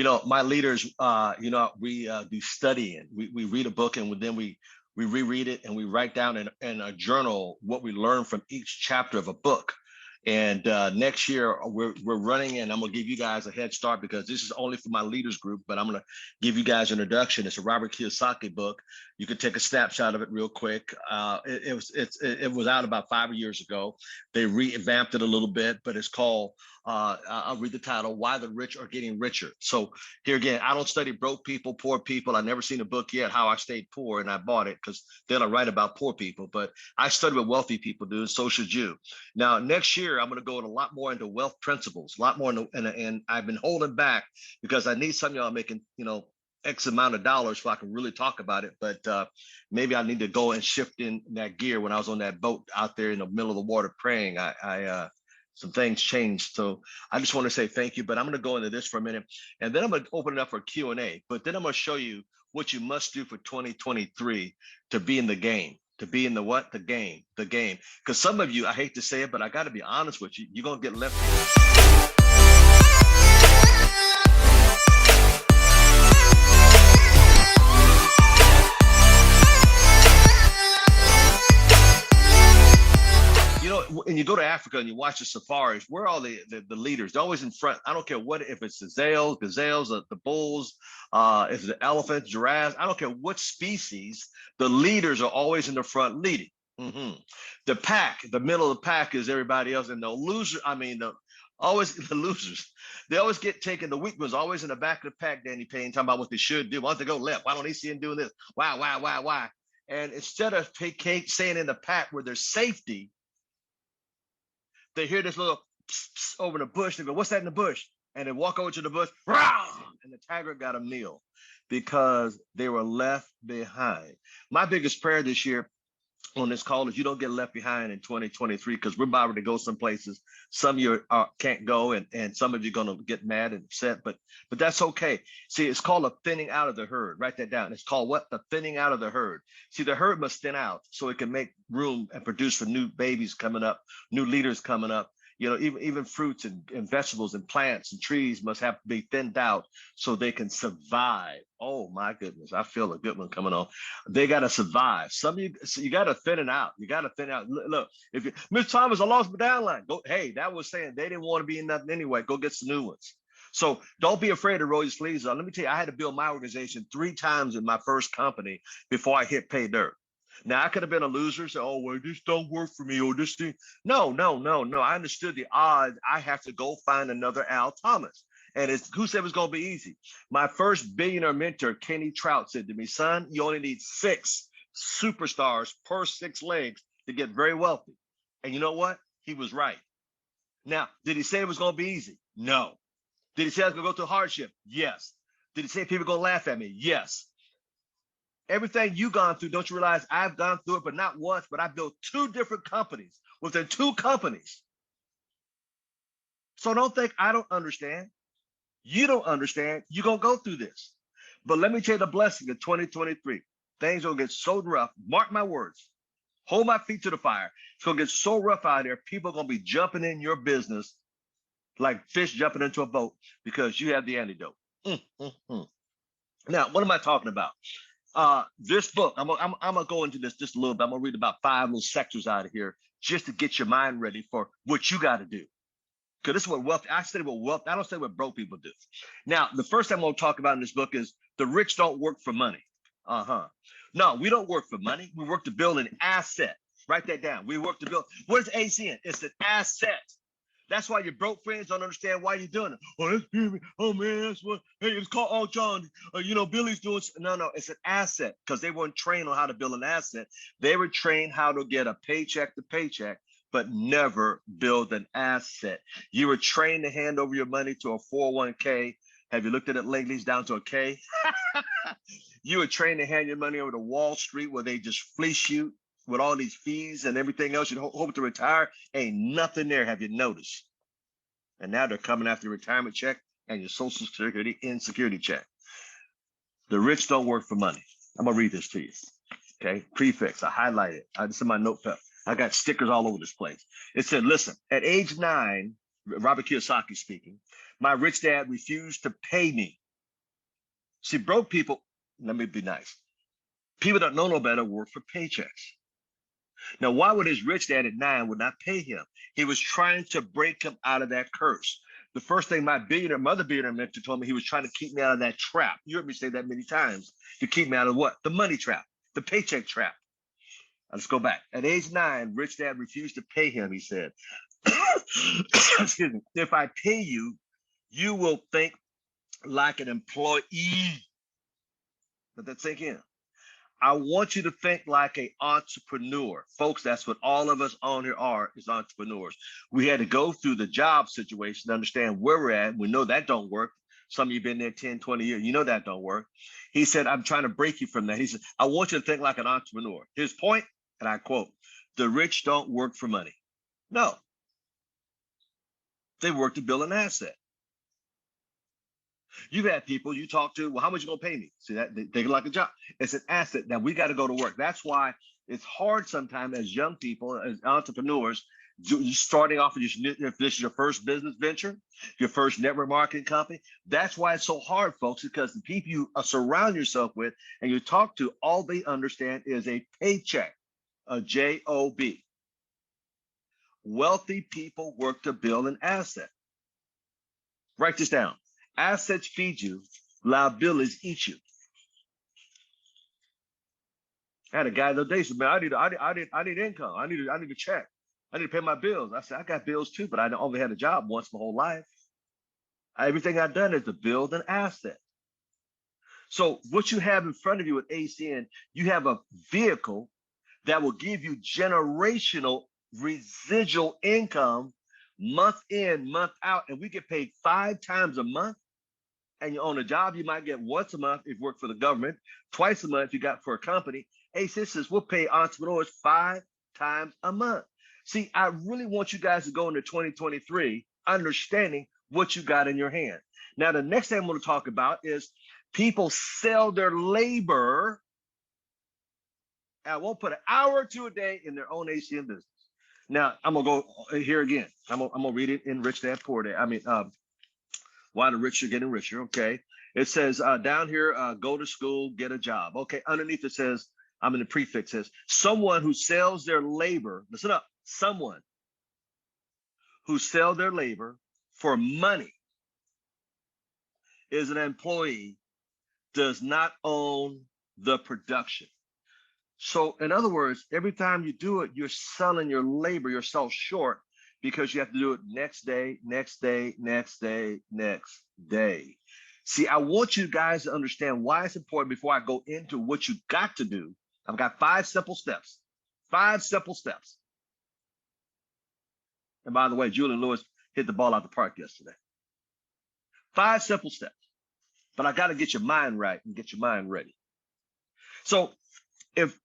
My leaders, we do studying. We read a book and then we reread it and we write down in a journal what we learn from each chapter of a book. And next year we're running, and I'm gonna give you guys a head start because this is only for my leaders group, but I'm gonna give you guys an introduction. It's a Robert Kiyosaki book. You could take a snapshot of it real quick. It was out about 5 years ago. They revamped it a little bit, but it's called, I'll read the title, Why the Rich Are Getting Richer. So here again, I don't study broke people, poor people. I've never seen a book yet, How I Stayed Poor, and I bought it because they don't write about poor people, but I study what wealthy people do, and so should you. Now, next year, I'm going to go in a lot more into wealth principles, a lot more, and I've been holding back because I need some of y'all making, X amount of dollars so I can really talk about it. But maybe I need to go and shift in that gear. When I was on that boat out there in the middle of the water praying, some things changed. So I just want to say thank you, but I'm going to go into this for a minute, and then I'm going to open it up for Q&A. But then I'm going to show you what you must do for 2023 to be in the game. To be in the what? The game. Because some of you, I hate to say it, but I got to be honest with you, you're going to get left. When you go to Africa and you watch the safaris, where are all the leaders? They're always in front. I don't care if it's the gazelles, the bulls, if it's the elephants, giraffes. I don't care what species. The leaders are always in the front leading. The pack, the middle of the pack is everybody else, and the losers. Always the losers. They always get taken. The weak ones always in the back of the pack. Danny Payne talking about what they should do. Why don't they go left? Why don't they see them doing this? Why? And instead of staying in the pack where there's safety, they hear this little pss, pss over the bush. They go, "What's that in the bush?" And they walk over to the bush, and the tiger got a meal because they were left behind. My biggest prayer this year on this call is you don't get left behind in 2023, because we're about to go some places. Some of you can't go, and some of you are going to get mad and upset, but that's okay. See, it's called a thinning out of the herd. Write that down. It's called what? The thinning out of the herd. See, the herd must thin out so it can make room and produce for new babies coming up, new leaders coming up. Even fruits and vegetables and plants and trees must have to be thinned out so they can survive. Oh my goodness, I feel a good one coming on. They got to survive. Some of you got to thin it out. You got to thin it out. Look, if you, Miss Thomas, I lost my downline. Go, hey, that was saying they didn't want to be in nothing anyway. Go get some new ones. So don't be afraid to roll your sleeves up. Let me tell you, I had to build my organization 3 times in my first company before I hit pay dirt. Now, I could have been a loser, say, "Oh, well, this don't work for me," or this thing. No. I understood the odds. I have to go find another Al Thomas. And who said it was going to be easy? My first billionaire mentor, Kenny Trout, said to me, "Son, you only need 6 superstars per 6 legs to get very wealthy." And you know what? He was right. Now, did he say it was going to be easy? No. Did he say I was going to go through hardship? Yes. Did he say people are going to laugh at me? Yes. Everything you've gone through, don't you realize I've gone through it, but not once, but I built 2 different companies within 2 companies. So don't think I don't understand. You don't understand. You're going to go through this. But let me tell you the blessing of 2023. Things will get so rough. Mark my words. Hold my feet to the fire. It's going to get so rough out there. People are going to be jumping in your business like fish jumping into a boat because you have the antidote. Now, what am I talking about? This book, I'm gonna go into this just a little bit. I'm gonna read about 5 little sectors out of here just to get your mind ready for what you got to do. Because this is what wealth. I study what wealth. I don't study what broke people do. Now, the first thing I'm gonna talk about in this book is the rich don't work for money. No, we don't work for money. We work to build an asset. Write that down. We work to build. What is ACN? It's an asset. That's why your broke friends don't understand why you're doing it. Oh, that's me. Oh man, that's what. Hey, it's called. Oh, John. Billy's doing. No, it's an asset because they weren't trained on how to build an asset. They were trained how to get a paycheck to paycheck, but never build an asset. You were trained to hand over your money to a 401k. Have you looked at it lately? It's down to a K. You were trained to hand your money over to Wall Street where they just fleece you with all these fees and everything else. You hope to retire. Ain't nothing there. Have you noticed? And now they're coming after your retirement check and your Social Security insecurity check. The rich don't work for money. I'm going to read this to you. Okay. Prefix. I highlight it. This is my notepad. I got stickers all over this place. It said, listen, at age 9, Robert Kiyosaki speaking, my rich dad refused to pay me See, broke people, let me be nice. People that know no better work for paychecks. Now, why would his rich dad at 9 would not pay him? He was trying to break him out of that curse. The first thing my mother billionaire mentor told me, he was trying to keep me out of that trap. You heard me say that many times. To keep me out of what? The money trap, the paycheck trap. Let's go back. At age 9, rich dad refused to pay him. He said, excuse me, if I pay you, you will think like an employee. Let that sink in. I want you to think like an entrepreneur. Folks, that's what all of us on here are, is entrepreneurs. We had to go through the job situation to understand where we're at. We know that don't work. Some of you been there 10, 20 years. You know that don't work. He said, I'm trying to break you from that. He said, I want you to think like an entrepreneur. His point, and I quote, the rich don't work for money. No. They work to build an asset. You've had people you talk to, well, how much you gonna pay me? See that they like a job. It's an asset. Now we got to go to work. That's why it's hard sometimes as young people, as entrepreneurs, you starting off, if this is your first business venture, your first network marketing company. That's why it's so hard, folks, because the people you surround yourself with and you talk to, all they understand is a paycheck, a job. Wealthy people work to build an asset. Write this down. Assets feed you, liabilities eat you. I had a guy the other day said, man, I need income. I need a check. I need to pay my bills. I said, I got bills too, but I only had a job once my whole life. Everything I've done is to build an asset. So what you have in front of you with ACN, you have a vehicle that will give you generational residual income month in, month out, and we get paid 5 times a month. And you own a job, you might get once a month if you work for the government, twice a month if you got for a company. Hey, sisters, we'll pay entrepreneurs 5 times a month. See, I really want you guys to go into 2023 understanding what you got in your hand. Now, the next thing I'm going to talk about is people sell their labor. I won't put an hour or 2 a day in their own ACN business. Now, I'm going to go here again. I'm going to read it in Rich Dad Poor Dad. Why the rich are getting richer. Okay. It says down here, go to school, get a job. Okay. Underneath it says, I'm in the prefix, says someone who sells their labor. Listen up. Someone who sells their labor for money is an employee, does not own the production. So in other words, every time you do it, you're selling your labor, yourself short, because you have to do it next day, next day, next day, next day. See, I want you guys to understand why it's important before I go into what you got to do. I've got 5 simple steps. 5 simple steps. And by the way, Julian Lewis hit the ball out the park yesterday. 5 simple steps. But I got to get your mind right and get your mind ready. So if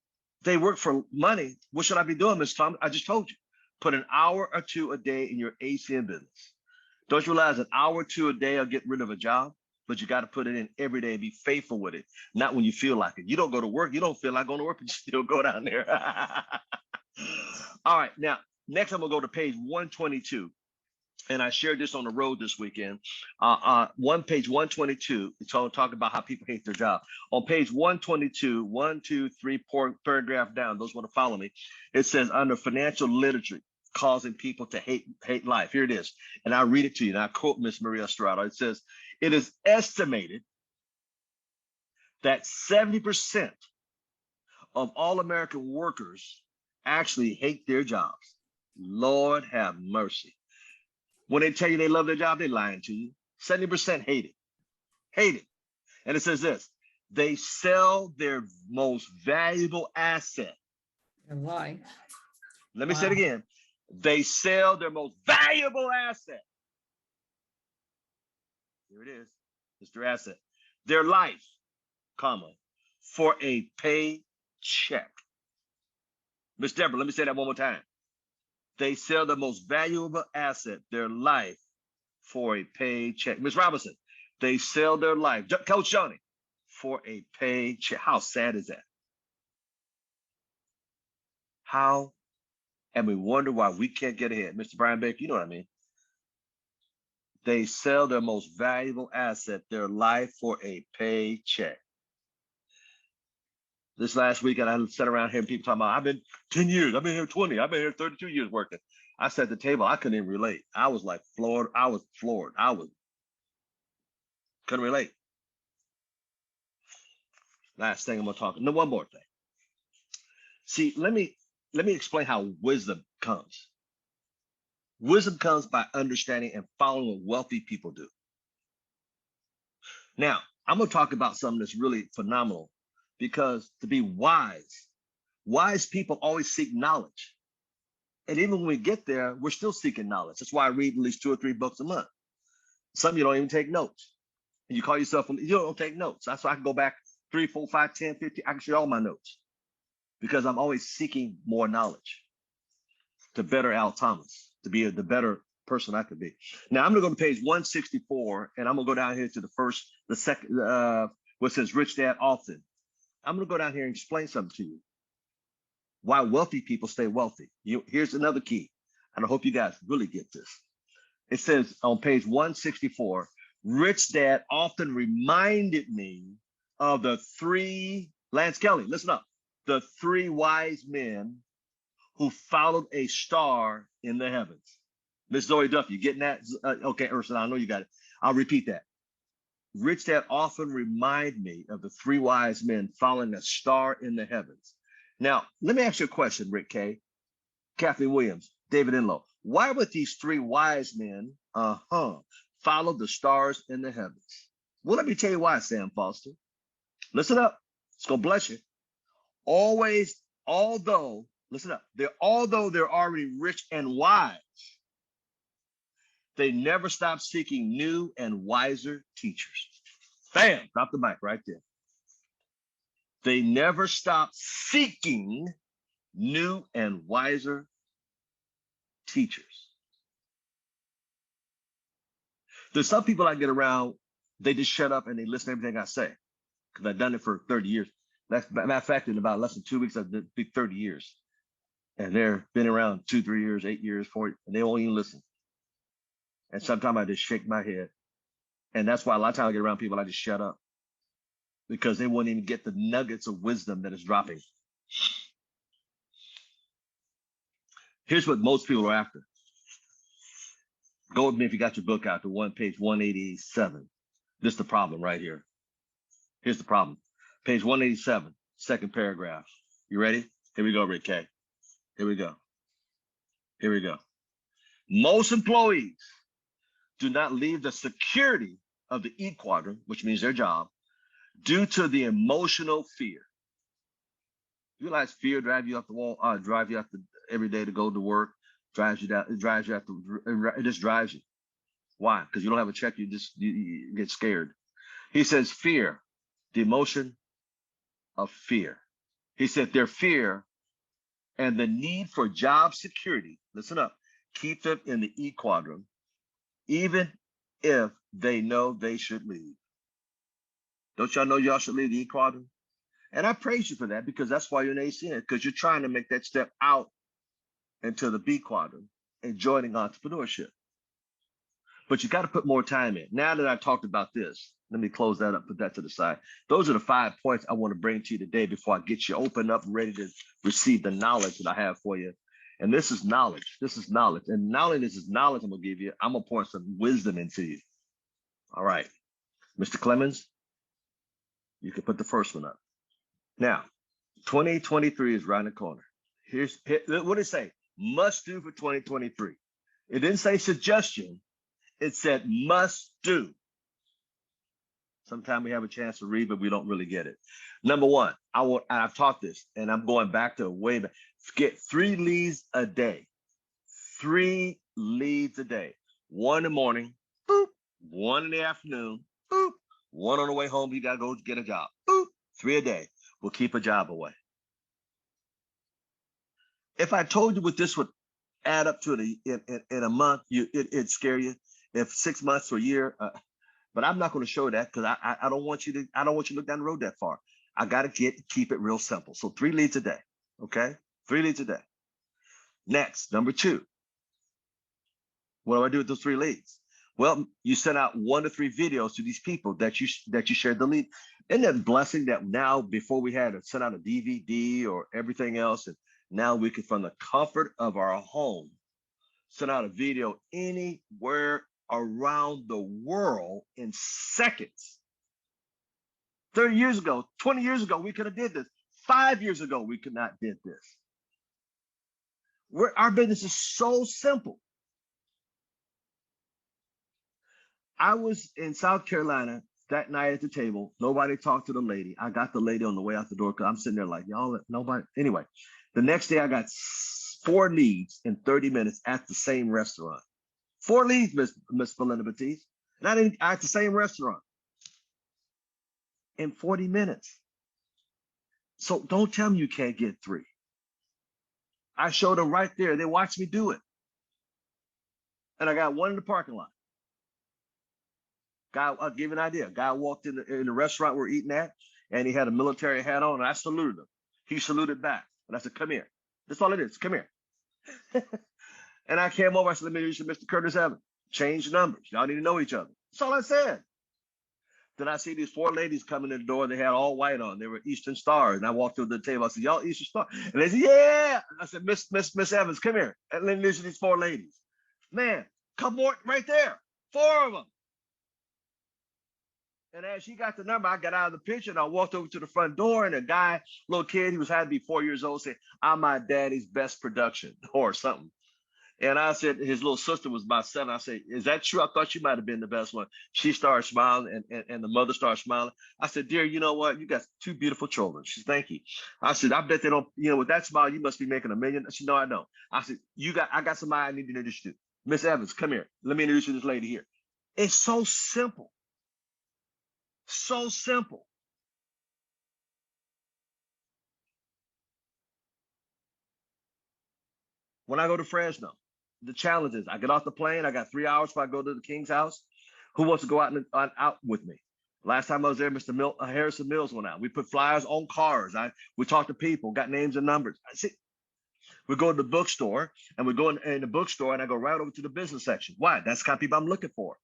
they work for money, what should I be doing, Mr. Thomas? I just told you. Put an hour or 2 a day in your ACN business. Don't you realize an hour or 2 a day will get rid of a job? But you got to put it in every day and be faithful with it. Not when you feel like it. You don't go to work. You don't feel like going to work, but you still go down there. All right. Now, next I'm going to go to page 122. And I shared this on the road this weekend. Page 122, it's all talking about how people hate their job. On page 122, 1, 2, 3, paragraph down, those want to follow me. It says under financial literature, causing people to hate life. Here it is. And I'll read it to you. And I quote Miss Maria Estrada. It says, it is estimated that 70% of all American workers actually hate their jobs. Lord have mercy. When they tell you they love their job, they're lying to you. 70% hate it. Hate it. And it says this, they sell their most valuable asset. And why? Let me say it again. They sell their most valuable asset. Here it is. It's their asset. Their life, comma, for a paycheck. Miss Deborah, let me say that one more time. They sell the most valuable asset, their life, for a paycheck. Miss Robinson, they sell their life. Coach Johnny, for a paycheck. How sad is that? How? And we wonder why we can't get ahead. Mr. Brian Baker, you know what I mean. They sell their most valuable asset, their life, for a paycheck. This last weekend, I sat around here and people talking about, I've been 10 years, I've been here 20, I've been here 32 years working. I sat at the table, I couldn't even relate. I was like floored. I was floored. Couldn't relate. Last thing I'm gonna talk. No, one more thing. See, let me explain how wisdom comes. Wisdom comes by understanding and following what wealthy people do. Now, I'm gonna talk about something that's really phenomenal, because to be wise people always seek knowledge. And even when we get there, we're still seeking knowledge. That's why I read at least 2 or 3 books a month. Some of you don't even take notes. And you call yourself, you don't take notes. That's why I can go back 3, 4, 5, 10, 15. I can share all my notes because I'm always seeking more knowledge to better Al Thomas, to be the better person I could be. Now I'm going to go to page 164, and I'm going to go down here to the second, what says Rich Dad Often. I'm going to go down here and explain something to you. Why wealthy people stay wealthy. Here's another key, and I hope you guys really get this. It says on page 164, Rich Dad often reminded me of the 3, Lance Kelly, listen up, the 3 wise men who followed a star in the heavens. Miss Zoe Duffy, you getting that? Okay, Ursula, I know you got it. I'll repeat that. Rich Dad often remind me of the 3 wise men following a star in the heavens. Now, let me ask you a question, Rick K., Kathy Williams, David Enlow. Why would these 3 wise men follow the stars in the heavens? Well, let me tell you why, Sam Foster. Listen up. It's going to bless you. Although they're already rich and wise, they never stop seeking new and wiser teachers. Bam, drop the mic right there. They never stop seeking new and wiser teachers. There's some people I get around, they just shut up and they listen to everything I say, because I've done it for 30 years. Matter of fact, in about less than 2 weeks, I've been 30 years. And they've been around 2, 3 years, 8 years, 4 years, and they won't even listen. And sometimes I just shake my head. And that's why a lot of times I get around people, I just shut up, because they won't even get the nuggets of wisdom that is dropping. Here's what most people are after. Go with me if you got your book out to page 187. This is the problem right here. Here's the problem. Page 187, second paragraph. You ready? Here we go, Rick K. Here we go. Here we go. Most employees do not leave the security of the E quadrant, which means their job, due to the emotional fear. You realize fear drives you up the wall, drive you up every day to go to work, drives you down, it just drives you. Why? Because you don't have a check, you get scared. He says fear, the emotion of fear. He said their fear and the need for job security, listen up, keep them in the E quadrant, even if they know they should leave. Don't y'all know y'all should leave the E quadrant? And I praise you for that, because that's why you're an ACN, because you're trying to make that step out into the B quadrant and joining entrepreneurship. But you got to put more time in. Now that I've talked about this, let me close that up, put that to the side. Those are the 5 points I want to bring to you today before I get you open up and ready to receive the knowledge that I have for you. And this is knowledge. This is knowledge. And not only this is knowledge I'm going to give you, I'm going to pour some wisdom into you. All right. Mr. Clemens, you can put the first one up. Now, 2023 is right in the corner. What did it say? Must do for 2023. It didn't say suggestion. It said must do. Sometimes we have a chance to read, but we don't really get it. Number 1, I've taught this, and I'm going back to way back. Get 3 leads a day. 3 leads a day. 1 in the morning, boop. 1 in the afternoon, boop. 1 on the way home, you got to go get a job. Boop. 3 a day will keep a job away. If I told you what this would add up to in a month, it'd scare you. If 6 months or a year, but I'm not going to show that, because I don't want you to look down the road that far. I got to keep it real simple. So 3 leads a day. Okay, 3 leads a day. Next, number 2. What do I do with those 3 leads? Well, you sent out 1 to 3 videos to these people that you shared the lead. Isn't that blessing that now before we had to send out a DVD or everything else, and now we can from the comfort of our home send out a video anywhere around the world in seconds. 30 years ago, 20 years ago, we could have did this. 5 years ago, we could not did this. Our business is so simple. I was in South Carolina that night at the table. Nobody talked to the lady. I got the lady on the way out the door because I'm sitting there like, y'all, nobody. Anyway, the next day I got 4 leads in 30 minutes at the same restaurant. 4 leads, Miss Belinda Batiste. And I at the same restaurant in 40 minutes. So don't tell me you can't get 3. I showed them right there. They watched me do it. And I got 1 in the parking lot. Guy, I'll give you an idea. Guy walked in the restaurant we're eating at, and he had a military hat on, and I saluted him. He saluted back. And I said, come here. That's all it is. Come here. And I came over. I said, let me introduce you to Mr. Curtis Evans. Change numbers. Y'all need to know each other. That's all I said. Then I see these 4 ladies coming in the door. They had all white on. They were Eastern Stars. And I walked to the table. I said, y'all Eastern Stars? And they said, yeah. I said, Miss Evans, come here. And let me introduce these 4 ladies. Man, come on right there. 4 of them. And as she got the number, I got out of the picture and I walked over to the front door, and a guy, little kid, he had to be 4 years old, said, I'm my daddy's best production or something. And I said, his little sister was about 7. I said, is that true? I thought you might have been the best one. She started smiling, and the mother started smiling. I said, dear, you know what? You got 2 beautiful children. She said, thank you. I said, I bet they don't, with that smile, you must be making $1 million. She said, no, I don't. I said, I got somebody I need to introduce you to. Miss Evans, come here. Let me introduce you to this lady here. It's so simple. So simple. When I go to Fresno, the challenge is I get off the plane. I got 3 hours before I go to the King's house. Who wants to go out with me? Last time I was there, Mr. Harrison Mills went out. We put flyers on cars. We talked to people, got names and numbers. We go to the bookstore, and we go in the bookstore, and I go right over to the business section. Why? That's the kind of people I'm looking for.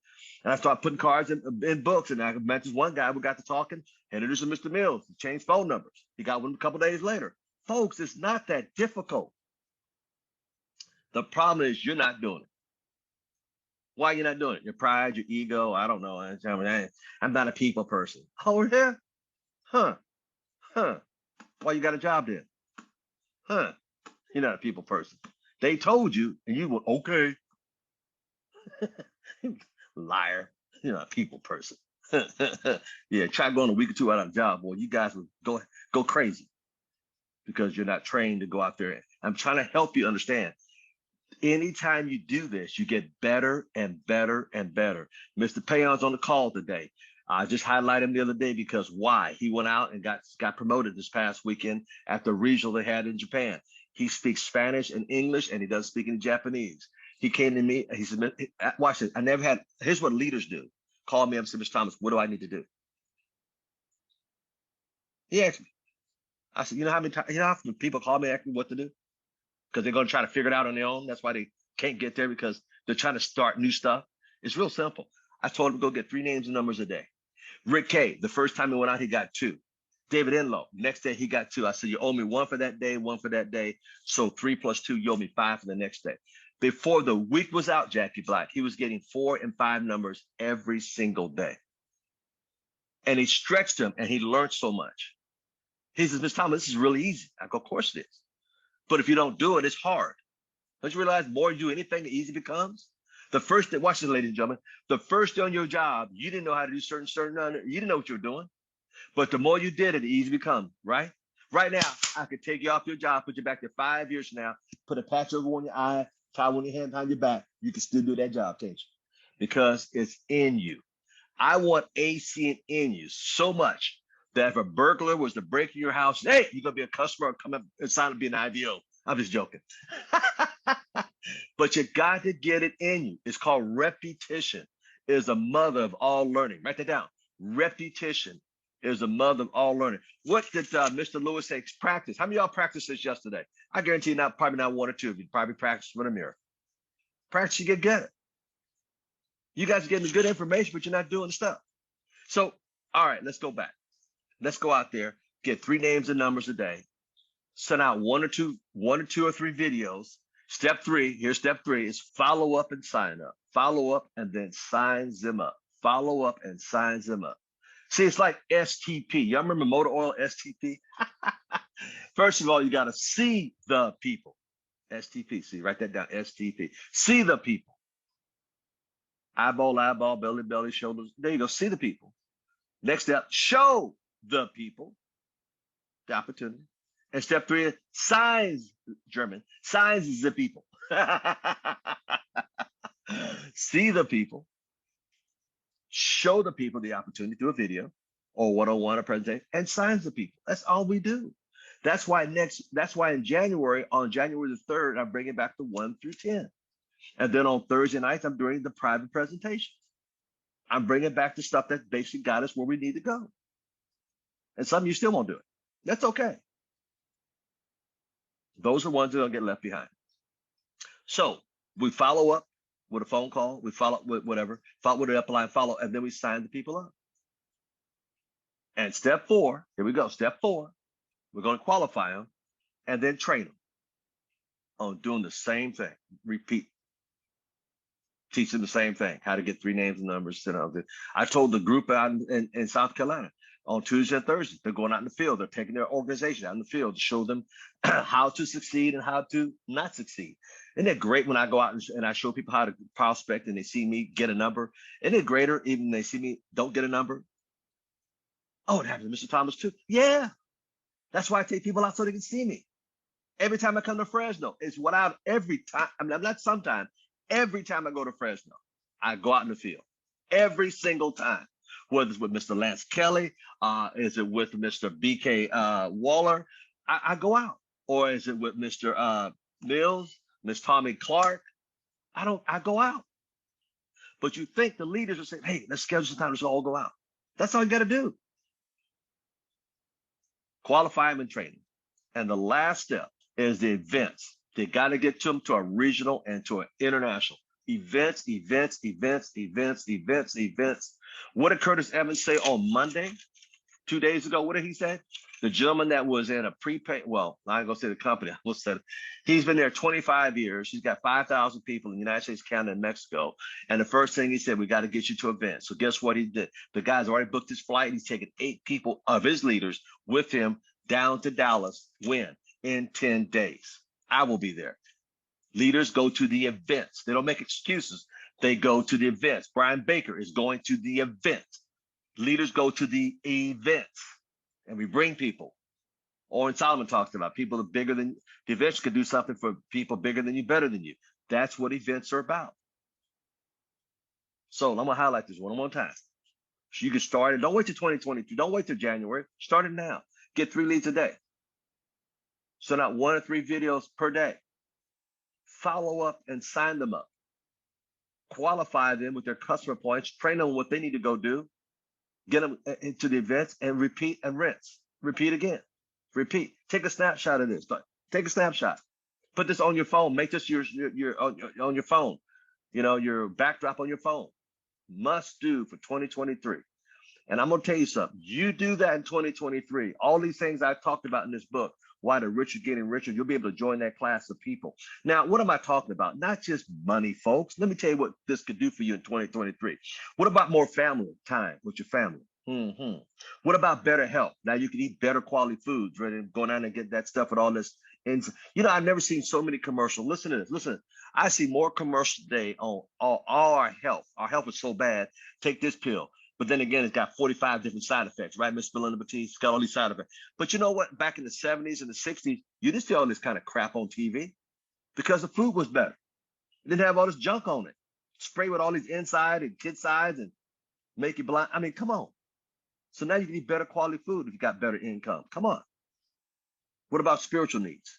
And I start putting cards in books. And I met this one guy. We got to talking, introduced him to Mr. Mills. He changed phone numbers. He got one a couple days later. Folks, it's not that difficult. The problem is you're not doing it. Why you're not doing it? Your pride, your ego. I don't know. I'm not a people person. Oh, yeah? Huh? Why you got a job then? Huh? You're not a people person. They told you, and you went, okay. Liar. You're not a people person. Yeah, try going a week or 2 out of a job, boy. You guys would go crazy because you're not trained to go out there. I'm trying to help you understand. Anytime you do this, you get better and better and better. Mr. Payon's on the call today. I just highlighted him the other day because why? He went out and got promoted this past weekend at the regional they had in Japan. He speaks Spanish and English, and he doesn't speak any Japanese. He came to me, he said, watch this. Here's what leaders do. Call me up and say, Mr. Thomas, what do I need to do? He asked me. I said, you know how often people call me asking me what to do? Because they're going to try to figure it out on their own. That's why they can't get there, because they're trying to start new stuff. It's real simple. I told him to go get 3 names and numbers a day. Rick K, the first time he went out, he got 2. David Enlow, next day he got 2. I said, you owe me 1 for that day, 1 for that day. So 3 plus 2, you owe me 5 for the next day. Before the week was out, Jackie Black, he was getting 4 and 5 numbers every single day. And he stretched them, and he learned so much. He says, Mr. Thomas, this is really easy. I go, of course it is. But if you don't do it, it's hard. Don't you realize the more you do anything, the easier it becomes? The first day, watch this, ladies and gentlemen, the first day on your job, you didn't know how to do certain, you didn't know what you were doing. But the more you did it, the easier it becomes, right? Right now, I could take you off your job, put you back there 5 years from now, put a patch over on your eye, tie one of your hand behind your back. You can still do that job, can't you? Because it's in you. I want AC in you so much that if a burglar was to break in your house, hey, you're going to be a customer or come up and sign up be an IVO. I'm just joking. But you got to get it in you. It's called repetition. Is the mother of all learning. Write that down. Repetition is the mother of all learning. What did Mr. Lewis say? Practice. How many of y'all practiced this yesterday? I guarantee you probably not 1 or 2 of you. Probably practice with a mirror. Practice, you get good. You guys are getting good information, but you're not doing stuff. So, all right, let's go back. Let's go out there, get 3 names and numbers a day, send out one or two or three videos. Step 3, here's step 3 is follow up and sign up. Follow up and then signs them up. Follow up and signs them up. See, it's like STP. Y'all remember motor oil STP? First of all, you got to see the people. STP. See, write that down. STP. See the people. Eyeball, eyeball, belly, belly, shoulders. There you go. See the people. Next step, show the people the opportunity. And step 3 is signs, German. Signs is the people. See the people. Show the people the opportunity through a video or one-on-one or presentation, and signs the people. That's all we do. That's why in January, on January the 3rd, I'm bringing back the 1 through 10. And then on Thursday nights, I'm doing the private presentations. I'm bringing back the stuff that basically got us where we need to go. And some of you still won't do it. That's okay. Those are ones that don't get left behind. So we follow up with a phone call. We follow up with whatever, follow with an upline follow, and then we sign the people up. And step 4, here we go. Step 4, we're going to qualify them and then train them on doing the same thing. Repeat. Teach them the same thing, how to get 3 names and numbers. I told the group out in South Carolina on Tuesday and Thursday, they're going out in the field. They're taking their organization out in the field to show them how to succeed and how to not succeed. Isn't it great when I go out and I show people how to prospect and they see me get a number? Isn't it greater even when they see me don't get a number? Oh, it happened to Mr. Thomas too. Yeah, that's why I take people out so they can see me. Every time I come to Fresno, it's what I every time. I mean, I'm not sometimes. Every time I go to Fresno, I go out in the field. Every single time. Whether it's with Mr. Lance Kelly, is it with Mr. BK Waller? I go out. Or is it with Mr. Mills, Miss Tommy Clark? I go out. But you think the leaders are saying, hey, let's schedule some time, let's all go out. That's all you got to do. Qualify them and train them. And the last step is the events. They got to get them to a regional and to an international. Events. What did Curtis Evans say on Monday, 2 days ago? What did he say? The gentleman that was in a prepaid, well, I ain't gonna say the company, I will say it. He's been there 25 years. He's got 5,000 people in the United States, Canada, and Mexico. And the first thing he said, we got to get you to events. So guess what he did? The guy's already booked his flight. He's taken 8 people of his leaders with him down to Dallas. When? In 10 days. I will be there. Leaders go to the events. They don't make excuses. They go to the events. Brian Baker is going to the event. Leaders go to the events. And we bring people. Owen Solomon talks about people that are bigger than the events could do something for people bigger than you, better than you. That's what events are about. So I'm going to highlight this one more time. So you can start it. Don't wait till 2022. Don't wait till January. Start it now. Get 3 leads a day. Send out 1 or 3 videos per day. Follow up and sign them up. Qualify them with their customer points. Train them what they need to go do. Get them into the events and repeat and rinse. Repeat again. Repeat. Take a snapshot of this. But take a snapshot. Put this on your phone. Make this your on your phone. You know, your backdrop on your phone. Must do for 2023. And I'm going to tell you something. You do that in 2023. All these things I talked about in this book, Why the Rich Are Getting Richer, you'll be able to join that class of people. Now, what am I talking about? Not just money, folks. Let me tell you what this could do for you in 2023. What about more family time with your family? What about better health? Now you can eat better quality foods rather than going out and get that stuff with all this. And you know, I've never seen so many commercials. Listen to this. Listen, I see more commercials today on all our health. Our health is so bad. Take this pill. But then again, it's got 45 different side effects, right? Miss Belinda Batiste, it's got all these side effects. But you know what? Back in the 70s and the 60s, you didn't see all this kind of crap on TV because the food was better. It didn't have all this junk on it. Spray with all these inside and kid sides and make you blind. I mean, come on. So now you can eat better quality food if you got better income. Come on. What about spiritual needs?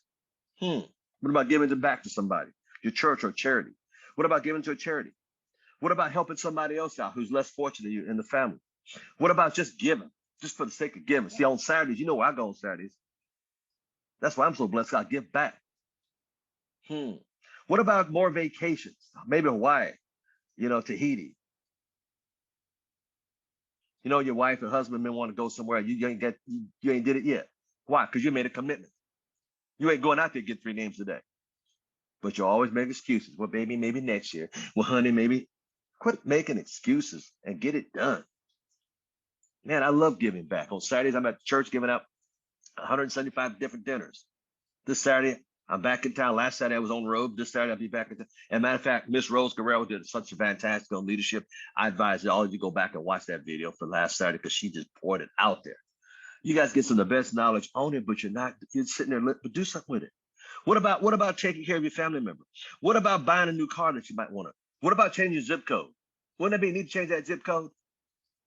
What about giving it back to somebody, your church or charity? What about giving to a charity? What about helping somebody else out who's less fortunate than you in the family? What about just giving, just for the sake of giving? See, on Saturdays, you know where I go on Saturdays. That's why I'm so blessed. I give back. What about more vacations? Maybe Hawaii, you know, Tahiti. You know, your wife or husband may want to go somewhere. You ain't did it yet. Why? Because you made a commitment. You ain't going out there to get 3 games a day. But you always make excuses. Well, baby, maybe next year. Well, honey, maybe. Quit making excuses and get it done. Man, I love giving back. On Saturdays, I'm at church giving out 175 different dinners. This Saturday, I'm back in town. Last Saturday, I was on the road. This Saturday, I'll be back in town. And matter of fact, Miss Rose Guerrero did such a fantastic on leadership. I advise all of you go back and watch that video for last Saturday because she just poured it out there. You guys get some of the best knowledge on it, but you're sitting there, but do something with it. What about taking care of your family member? What about buying a new car that you might want to? What about changing your zip code? Wouldn't that be neat to change that zip code?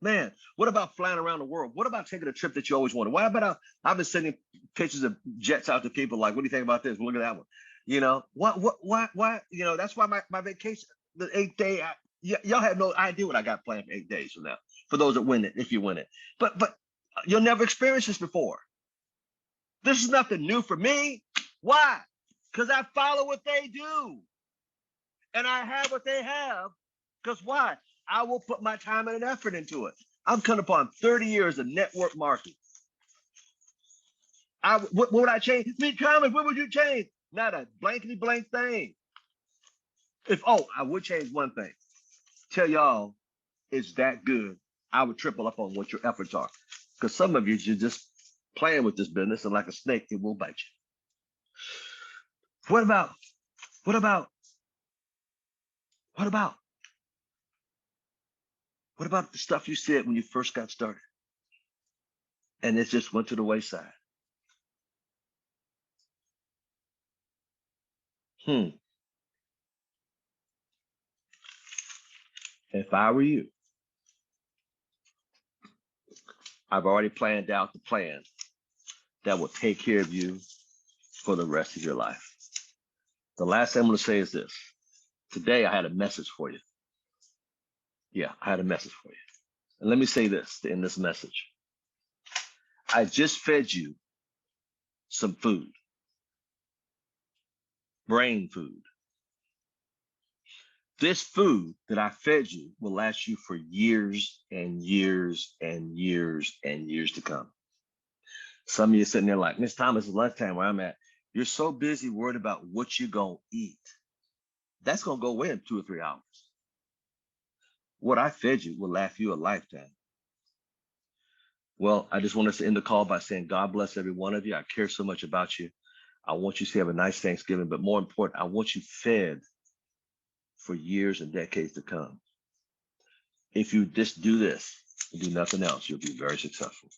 Man, what about flying around the world? What about taking a trip that you always wanted? Why about I've been sending pictures of jets out to people like, what do you think about this? Look at that one. You know, why, you know, that's why my vacation, the 8th day, y'all have no idea what I got planned for 8 days from now. For those that win it, if you win it. But you'll never experience this before. This is nothing new for me. Why? Because I follow what they do. And I have what they have. Because why? I will put my time and effort into it. I'm coming upon 30 years of network marketing. What would I change? Me comments, what would you change? Not a blankety blank thing. I would change one thing. Tell y'all it's that good. I would triple up on what your efforts are. Because some of you're just playing with this business, and like a snake, it will bite you. What about the stuff you said when you first got started? And it just went to the wayside. If I were you, I've already planned out the plan that will take care of you for the rest of your life. The last thing I'm going to say is this. Today, I had a message for you. Yeah, I had a message for you. And let me say this to end this message. I just fed you some food, brain food. This food that I fed you will last you for years and years and years and years to come. Some of you are sitting there like, Miss Thomas, it's lunchtime where I'm at. You're so busy worried about what you're going to eat. That's going to go away in 2 or 3 hours. What I fed you will last you a lifetime. Well, I just want us to end the call by saying, God bless every one of you. I care so much about you. I want you to have a nice Thanksgiving, but more important, I want you fed for years and decades to come. If you just do this and do nothing else, you'll be very successful.